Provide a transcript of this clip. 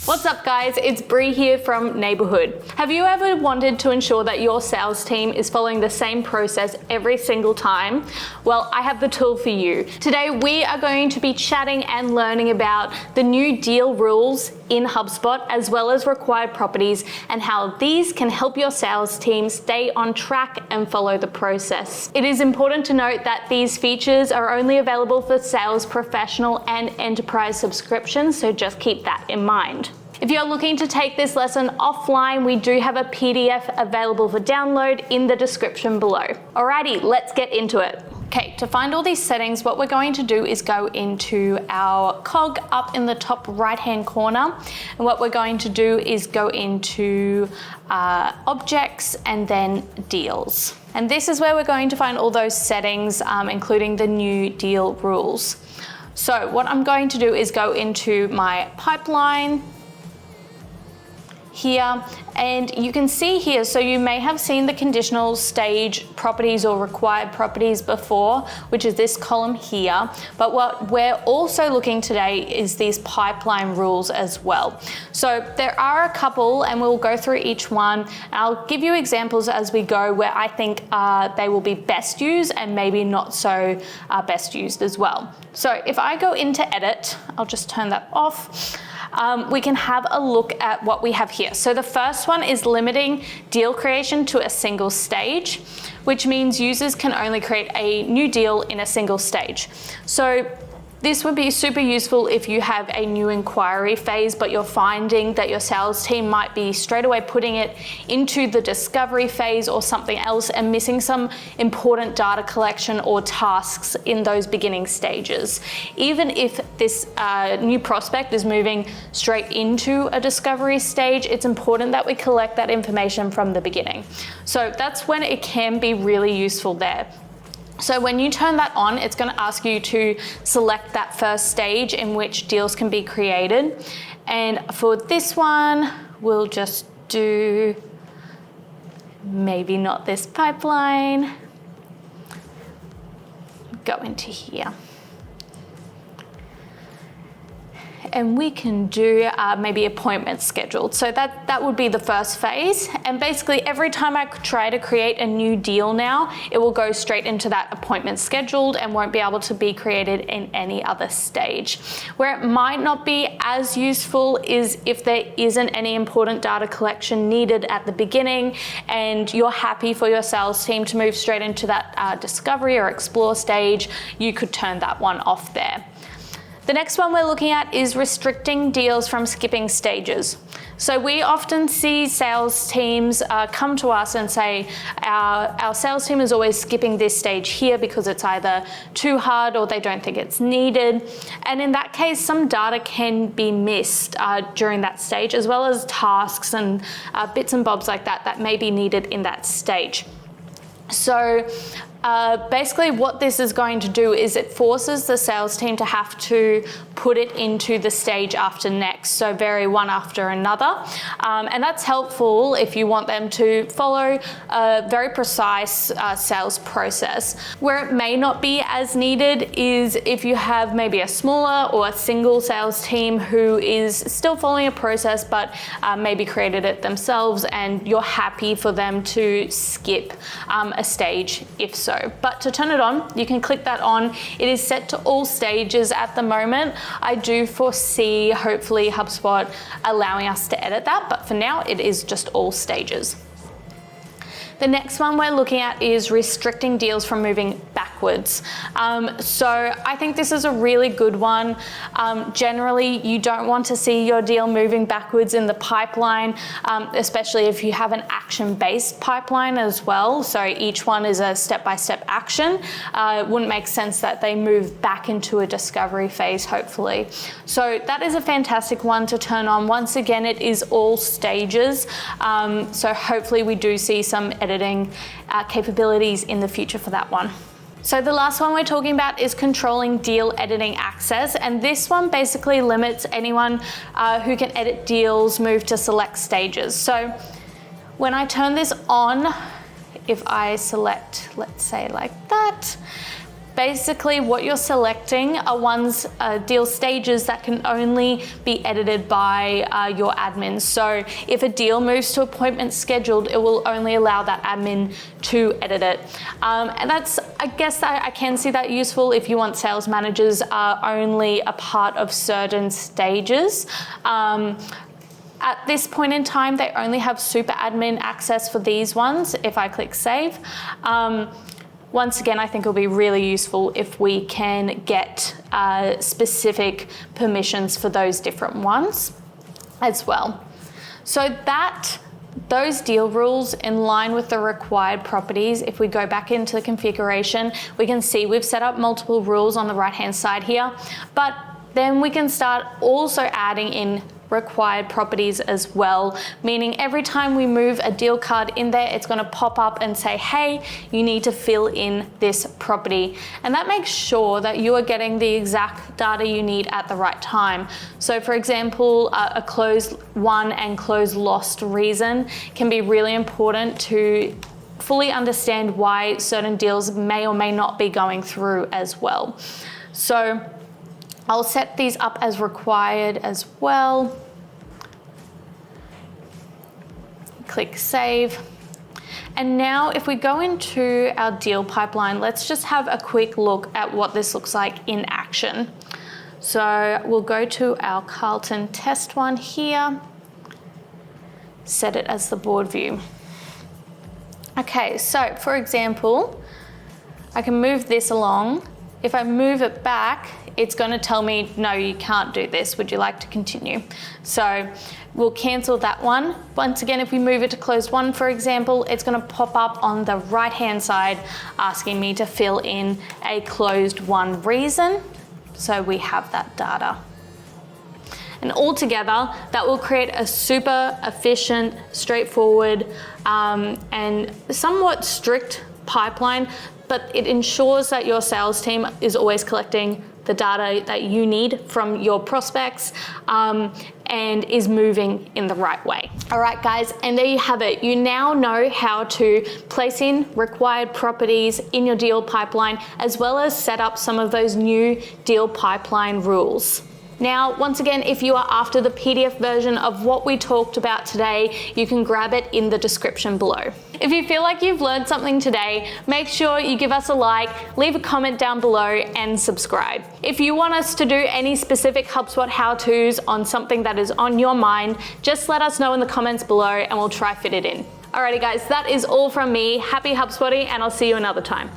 What's up guys, it's Bree here from Neighbourhood. Have you ever wanted to ensure that your sales team is following the same process every single time? Well, I have the tool for you. Today we are going to be chatting and learning about the new deal rules in HubSpot, as well as required properties, and how these can help your sales team stay on track and follow the process. It is important to note that these features are only available for sales professional and enterprise subscriptions, so just keep that in mind. If you're looking to take this lesson offline, we do have a PDF available for download in the description below. Alrighty, let's get into it. Okay, to find all these settings, what we're going to do is go into our cog up in the top right-hand corner. And what we're going to do is go into objects and then deals. And this is where we're going to find all those settings, including the new deal rules. So what I'm going to do is go into my pipeline here, and you can see here, so you may have seen the conditional stage properties or required properties before, which is this column here, but what we're also looking today is these pipeline rules as well. So there are a couple, and we'll go through each one. I'll give you examples as we go where I think they will be best used and maybe not so best used as well. So if I go into edit, I'll just turn that off. We can have a look at what we have here. So the first one is limiting deal creation to a single stage, which means users can only create a new deal in a single stage. So this would be super useful if you have a new inquiry phase, but you're finding that your sales team might be straight away putting it into the discovery phase or something else and missing some important data collection or tasks in those beginning stages. Even if this new prospect is moving straight into a discovery stage, it's important that we collect that information from the beginning. So that's when it can be really useful there. So when you turn that on, it's going to ask you to select that first stage in which deals can be created. And for this one, we'll just do maybe not this pipeline. Go into here. And we can do maybe appointments scheduled. So that would be the first phase. And basically every time I try to create a new deal now, it will go straight into that appointment scheduled and won't be able to be created in any other stage. Where it might not be as useful is if there isn't any important data collection needed at the beginning and you're happy for your sales team to move straight into that discovery or explore stage, you could turn that one off there. The next one we're looking at is restricting deals from skipping stages. So we often see sales teams come to us and say, our sales team is always skipping this stage here because it's either too hard or they don't think it's needed. And in that case, some data can be missed during that stage, as well as tasks and bits and bobs like that that may be needed in that stage. So basically what this is going to do is it forces the sales team to have to put it into the stage after next, so vary one after another. And that's helpful if you want them to follow a very precise sales process. Where it may not be as needed is if you have maybe a smaller or a single sales team who is still following a process but maybe created it themselves, and you're happy for them to skip a stage if so. But to turn it on, you can click that on. It is set to all stages at the moment. I do foresee, hopefully, HubSpot allowing us to edit that, but for now, it is just all stages. The next one we're looking at is restricting deals from moving backwards. So I think this is a really good one. Generally, you don't want to see your deal moving backwards in the pipeline, especially if you have an action-based pipeline as well. So each one is a step-by-step action. It wouldn't make sense that they move back into a discovery phase, hopefully. So that is a fantastic one to turn on. Once again, it is all stages. So hopefully we do see some editing capabilities in the future for that one. So the last one we're talking about is controlling deal editing access, and this one basically limits anyone who can edit deals move to select stages. So when I turn this on, if I select, let's say like that, Basically, what you're selecting are deal stages that can only be edited by your admin. So if a deal moves to appointment scheduled, it will only allow that admin to edit it. And that's, I guess that I can see that useful if you want sales managers only a part of certain stages. At this point in time, they only have super admin access for these ones if I click save. Once again, I think it'll be really useful if we can get specific permissions for those different ones as well. So those deal rules in line with the required properties, if we go back into the configuration, we can see we've set up multiple rules on the right-hand side here, but then we can start also adding in required properties as well, meaning every time we move a deal card in there, it's going to pop up and say, hey, you need to fill in this property. And that makes sure that you are getting the exact data you need at the right time. So for example, a closed won and closed lost reason can be really important to fully understand why certain deals may or may not be going through as well. So I'll set these up as required as well. Click save. And now if we go into our deal pipeline, let's just have a quick look at what this looks like in action. So we'll go to our Carlton test one here, set it as the board view. Okay, so for example, I can move this along. If I move it back, it's going to tell me, no, you can't do this. Would you like to continue? So we'll cancel that one. Once again, if we move it to closed one, for example, it's going to pop up on the right-hand side asking me to fill in a closed one reason. So we have that data. And altogether, that will create a super efficient, straightforward, and somewhat strict pipeline, but it ensures that your sales team is always collecting the data that you need from your prospects and is moving in the right way. All right, guys, and there you have it. You now know how to place in required properties in your deal pipeline, as well as set up some of those new deal pipeline rules. Now, once again, if you are after the PDF version of what we talked about today, you can grab it in the description below. If you feel like you've learned something today, make sure you give us a like, leave a comment down below, and subscribe. If you want us to do any specific HubSpot how-tos on something that is on your mind, just let us know in the comments below and we'll try fit it in. Alrighty guys, that is all from me. Happy HubSpotting, and I'll see you another time.